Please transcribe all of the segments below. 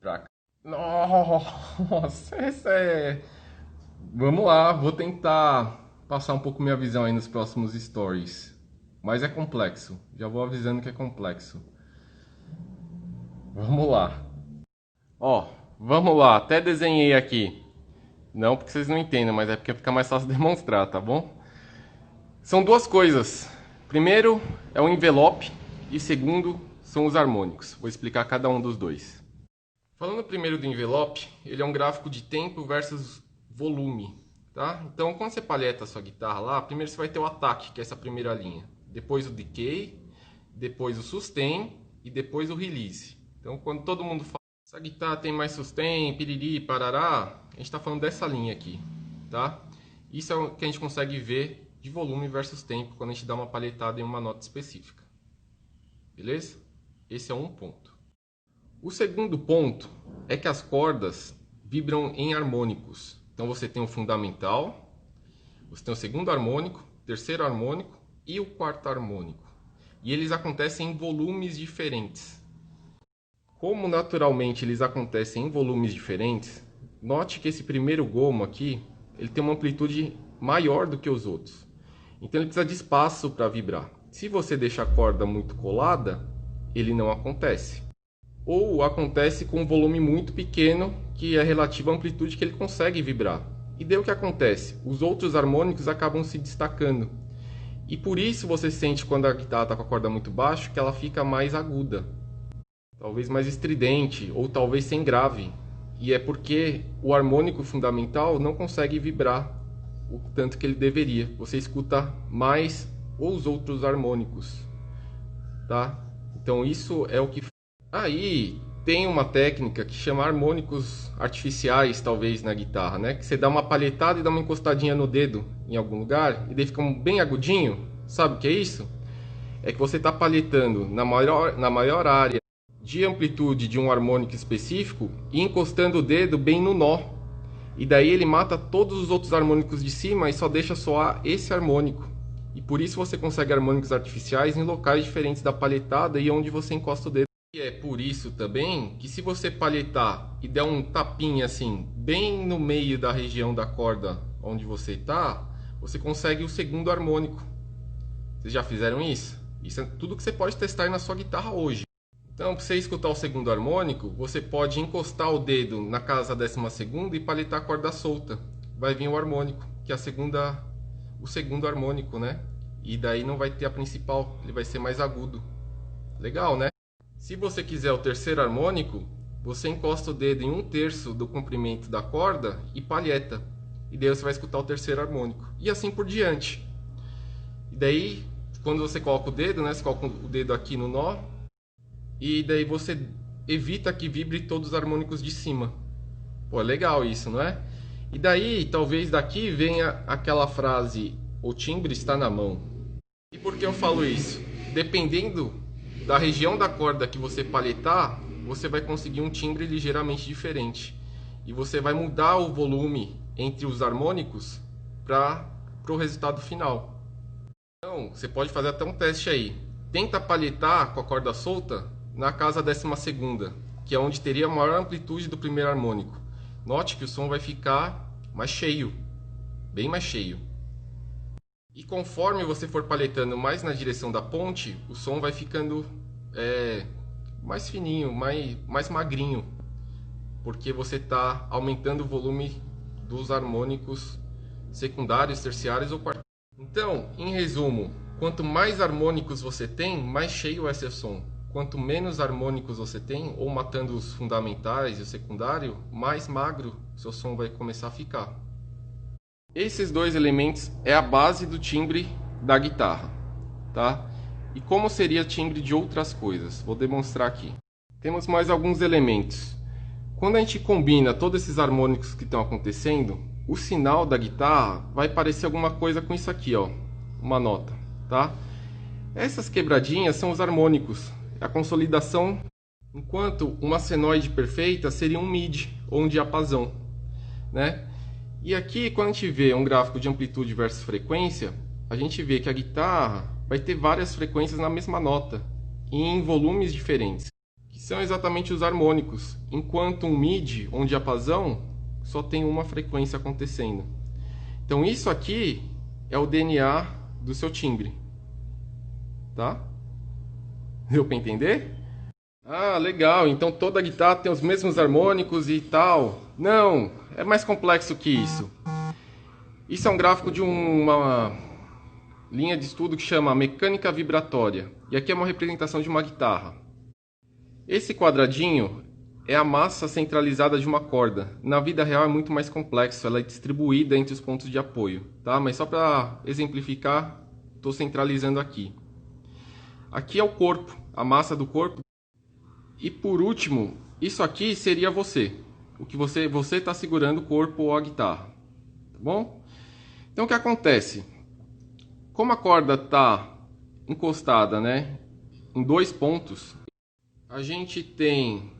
Pra cá. Nossa, essa é... Vamos lá, vou tentar passar um pouco minha visão aí nos próximos stories. Mas é complexo, já vou avisando que é complexo. Vamos lá. Ó, vamos lá, até desenhei aqui. Não porque vocês não entendam, mas é porque fica mais fácil demonstrar, tá bom? São duas coisas. Primeiro é o envelope e segundo são os harmônicos. Vou explicar cada um dos dois. Falando primeiro do envelope, ele é um gráfico de tempo versus volume, tá? Então, quando você palheta a sua guitarra lá, primeiro você vai ter o ataque, que é essa primeira linha. Depois o decay, depois o sustain e depois o release. Então, quando todo mundo fala, essa guitarra tem mais sustain, piriri, parará, a gente está falando dessa linha aqui, tá? Isso é o que a gente consegue ver de volume versus tempo quando a gente dá uma palhetada em uma nota específica. Beleza? Esse é um ponto. O segundo ponto é que as cordas vibram em harmônicos. Então você tem o fundamental, você tem o segundo harmônico, terceiro harmônico e o quarto harmônico. E eles acontecem em volumes diferentes. Como naturalmente eles acontecem em volumes diferentes, note que esse primeiro gomo aqui, ele tem uma amplitude maior do que os outros. Então ele precisa de espaço para vibrar. Se você deixar a corda muito colada, ele não acontece. Ou acontece com um volume muito pequeno, que é relativo à amplitude que ele consegue vibrar. E daí o que acontece? Os outros harmônicos acabam se destacando. E por isso você sente quando a guitarra está com a corda muito baixa, que ela fica mais aguda. Talvez mais estridente, ou talvez sem grave. E é porque o harmônico fundamental não consegue vibrar o tanto que ele deveria. Você escuta mais os outros harmônicos, tá? Então isso é o que... Aí tem uma técnica que chama harmônicos artificiais, talvez, na guitarra, né? Que você dá uma palhetada e dá uma encostadinha no dedo em algum lugar, e daí fica bem agudinho. Sabe o que é isso? É que você está palhetando na maior área de amplitude de um harmônico específico e encostando o dedo bem no nó. E daí ele mata todos os outros harmônicos de cima e só deixa soar esse harmônico. E por isso você consegue harmônicos artificiais em locais diferentes da palhetada e onde você encosta o dedo. E é por isso também que se você palhetar e der um tapinha assim, bem no meio da região da corda onde você está, você consegue o segundo harmônico. Vocês já fizeram isso? Isso é tudo que você pode testar aí na sua guitarra hoje. Então, para você escutar o segundo harmônico, você pode encostar o dedo na casa da 12ª e palhetar a corda solta. Vai vir o harmônico, que é o segundo harmônico, né? E daí não vai ter a principal, ele vai ser mais agudo. Legal, né? Se você quiser o terceiro harmônico, você encosta o dedo em 1/3 do comprimento da corda e palheta. E daí você vai escutar o terceiro harmônico. E assim por diante. E daí, quando você coloca o dedo, né? Você coloca o dedo aqui no nó. E daí você evita que vibre todos os harmônicos de cima. Pô, é legal isso, não é? E daí, talvez daqui venha aquela frase: o timbre está na mão. E por que eu falo isso? Dependendo da região da corda que você palhetar, você vai conseguir um timbre ligeiramente diferente. E você vai mudar o volume entre os harmônicos para o resultado final. Então, você pode fazer até um teste aí. Tenta palhetar com a corda solta na casa 12ª, que é onde teria a maior amplitude do primeiro harmônico. Note que o som vai ficar mais cheio, bem mais cheio. E conforme você for palhetando mais na direção da ponte, o som vai ficando mais fininho, mais magrinho, porque você está aumentando o volume dos harmônicos secundários, terciários ou quartos. Então, em resumo, quanto mais harmônicos você tem, mais cheio é seu som. Quanto menos harmônicos você tem, ou matando os fundamentais e o secundário, mais magro seu som vai começar a ficar. Esses dois elementos é a base do timbre da guitarra, tá? E como seria timbre de outras coisas? Vou demonstrar aqui. Temos mais alguns elementos. Quando a gente combina todos esses harmônicos que estão acontecendo, o sinal da guitarra vai parecer alguma coisa com isso aqui, ó, uma nota, tá? Essas quebradinhas são os harmônicos, a consolidação, enquanto uma senoide perfeita seria um mid ou um diapasão, né? E aqui, quando a gente vê um gráfico de amplitude versus frequência, a gente vê que a guitarra vai ter várias frequências na mesma nota, em volumes diferentes. são exatamente os harmônicos, enquanto um MIDI, um diapasão, só tem uma frequência acontecendo. Então isso aqui é o DNA do seu timbre, tá? Deu para entender? Ah, legal, então toda guitarra tem os mesmos harmônicos e tal. Não, é mais complexo que isso. Isso é um gráfico de uma linha de estudo que chama mecânica vibratória. E aqui é uma representação de uma guitarra. Esse quadradinho é a massa centralizada de uma corda. Na vida real é muito mais complexo, ela é distribuída entre os pontos de apoio, tá? Mas só para exemplificar, estou centralizando aqui. Aqui é o corpo, a massa do corpo. E por último, isso aqui seria você. O que você está segurando o corpo ou a guitarra, tá bom? Então o que acontece? Como a corda está encostada, né, em dois pontos, a gente tem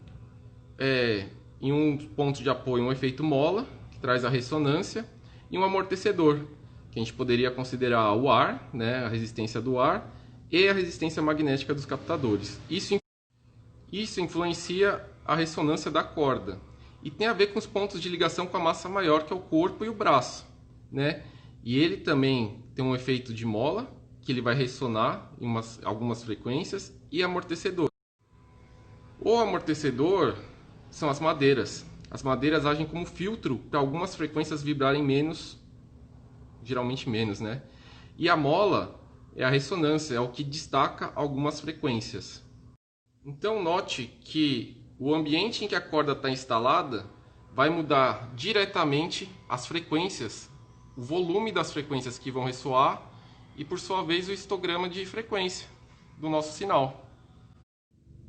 em um ponto de apoio um efeito mola, que traz a ressonância, e um amortecedor, que a gente poderia considerar o ar, né, a resistência do ar, e a resistência magnética dos captadores. Isso influencia a ressonância da corda. E tem a ver com os pontos de ligação com a massa maior, que é o corpo e o braço, né? E ele também tem um efeito de mola, que ele vai ressonar em algumas frequências, e amortecedor. O amortecedor são as madeiras. As madeiras agem como filtro para algumas frequências vibrarem menos, geralmente menos, né? E a mola é a ressonância, é o que destaca algumas frequências. Então note que o ambiente em que a corda está instalada vai mudar diretamente as frequências, o volume das frequências que vão ressoar e por sua vez o histograma de frequência do nosso sinal.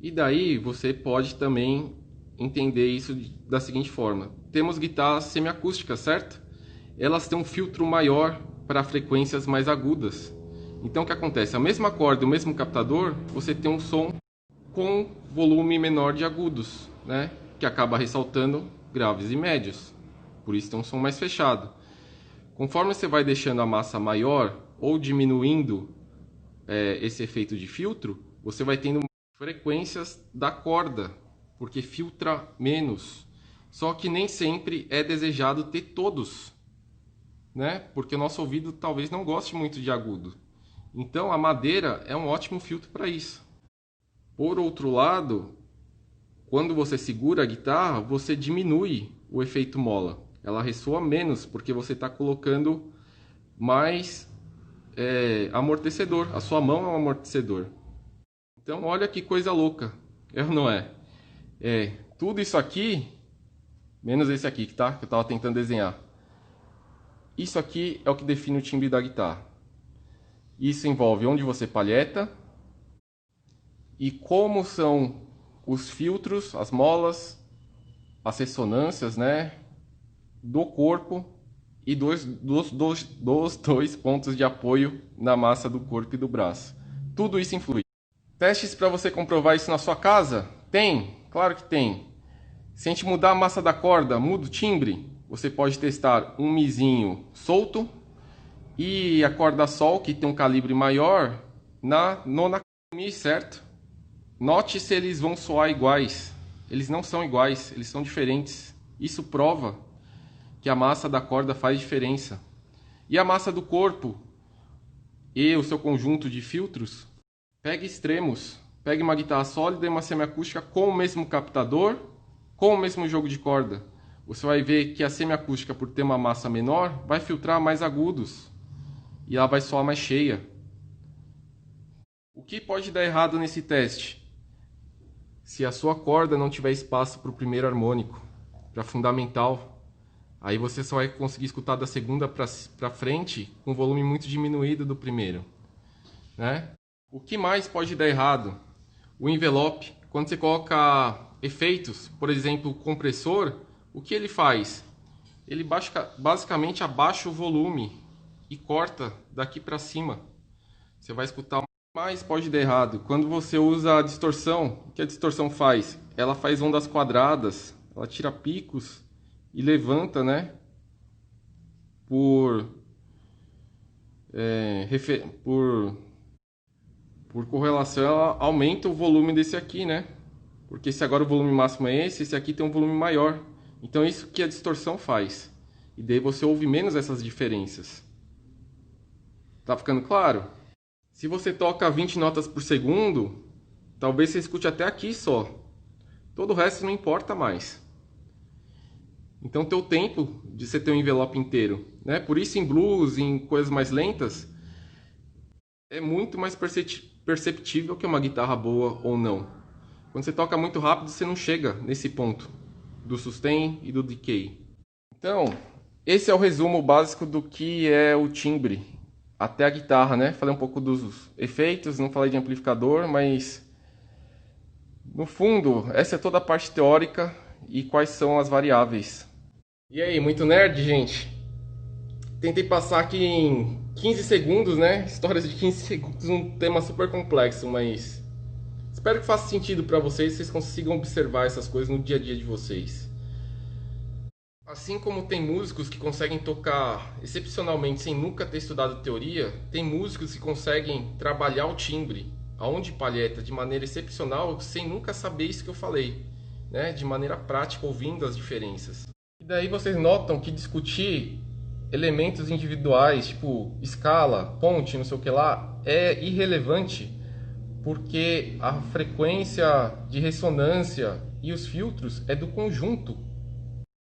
E daí você pode também entender isso da seguinte forma. Temos guitarras semiacústicas, certo? Elas têm um filtro maior para frequências mais agudas. Então o que acontece? A mesma corda, o mesmo captador, você tem um som com volume menor de agudos, né? Que acaba ressaltando graves e médios. Por isso tem um som mais fechado. Conforme você vai deixando a massa maior ou diminuindo esse efeito de filtro, você vai tendo frequências da corda, porque filtra menos. Só que nem sempre é desejado ter todos, né? Porque o nosso ouvido talvez não goste muito de agudo. Então a madeira é um ótimo filtro para isso. Por outro lado, quando você segura a guitarra, você diminui o efeito mola. Ela ressoa menos, porque você está colocando mais amortecedor. A sua mão é um amortecedor. Então olha que coisa louca, é ou não é? Tudo isso aqui, menos esse aqui, tá? Que eu estava tentando desenhar. Isso aqui é o que define o timbre da guitarra. Isso envolve onde você palheta e como são os filtros, as molas, as ressonâncias, né, do corpo e dos dois pontos de apoio na massa do corpo e do braço. Tudo isso influi. Testes para você comprovar isso na sua casa? Tem? Claro que tem. Se a gente mudar a massa da corda, muda o timbre, você pode testar um mizinho solto e a corda sol, que tem um calibre maior, na nona mi, certo? Note se eles vão soar iguais. Eles não são iguais, eles são diferentes. Isso prova que a massa da corda faz diferença. E a massa do corpo e o seu conjunto de filtros, pegue extremos. Pegue uma guitarra sólida e uma semiacústica com o mesmo captador, com o mesmo jogo de corda. Você vai ver que a semiacústica, por ter uma massa menor, vai filtrar mais agudos e ela vai soar mais cheia. O que pode dar errado nesse teste? Se a sua corda não tiver espaço para o primeiro harmônico, para fundamental, aí você só vai conseguir escutar da segunda para frente com um volume muito diminuído do primeiro, né? O que mais pode dar errado? O envelope. Quando você coloca efeitos, por exemplo, o compressor, o que ele faz? Ele basicamente abaixa o volume e corta daqui para cima. Você vai escutar. Mas pode dar errado. Quando você usa a distorção, o que a distorção faz? Ela faz ondas quadradas, ela tira picos e levanta, né? Por correlação, ela aumenta o volume desse aqui, né? Porque se agora o volume máximo é esse aqui tem um volume maior. Então é isso que a distorção faz. E daí você ouve menos essas diferenças. Tá ficando claro? Se você toca 20 notas por segundo, talvez você escute até aqui só. Todo o resto não importa mais. Então teu tempo de você ter um envelope inteiro, né? Por isso em blues, em coisas mais lentas, é muito mais perceptível que uma guitarra boa ou não. Quando você toca muito rápido, você não chega nesse ponto do sustain e do decay. Então, esse é o resumo básico do que é o timbre até a guitarra, né? Falei um pouco dos efeitos, não falei de amplificador, mas no fundo, essa é toda a parte teórica e quais são as variáveis. E aí, muito nerd, gente? Tentei passar aqui em 15 segundos, né? Histórias de 15 segundos, um tema super complexo, mas espero que faça sentido para vocês, vocês consigam observar essas coisas no dia a dia de vocês. Assim como tem músicos que conseguem tocar excepcionalmente sem nunca ter estudado teoria, tem músicos que conseguem trabalhar o timbre, aonde palheta, de maneira excepcional, sem nunca saber isso que eu falei, né? De maneira prática, ouvindo as diferenças. E daí vocês notam que discutir elementos individuais, tipo escala, ponte, não sei o que lá, é irrelevante, porque a frequência de ressonância e os filtros é do conjunto.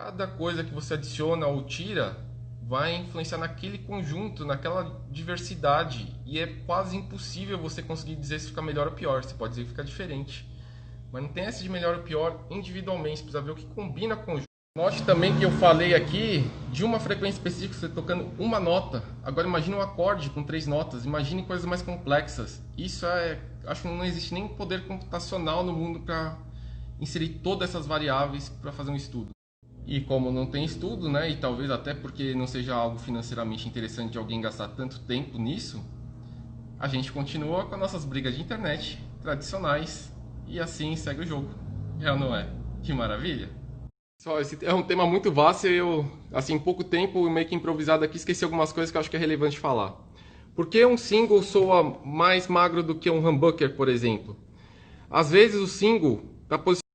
Cada coisa que você adiciona ou tira vai influenciar naquele conjunto, naquela diversidade. E é quase impossível você conseguir dizer se fica melhor ou pior. Você pode dizer que fica diferente. Mas não tem essa de melhor ou pior individualmente. Você precisa ver o que combina com o conjunto. Note também que eu falei aqui de uma frequência específica, você tocando uma nota. Agora imagine um acorde com 3 notas. Imagine coisas mais complexas. Isso acho que não existe nem poder computacional no mundo para inserir todas essas variáveis para fazer um estudo. E como não tem estudo, né, e talvez até porque não seja algo financeiramente interessante de alguém gastar tanto tempo nisso, a gente continua com as nossas brigas de internet tradicionais e assim segue o jogo. É ou não é? Que maravilha! Só, esse é um tema muito vasto e eu, assim, em pouco tempo, meio que improvisado aqui, esqueci algumas coisas que eu acho que é relevante falar. Por que um single soa mais magro do que um humbucker, por exemplo? Às vezes o single está posicionado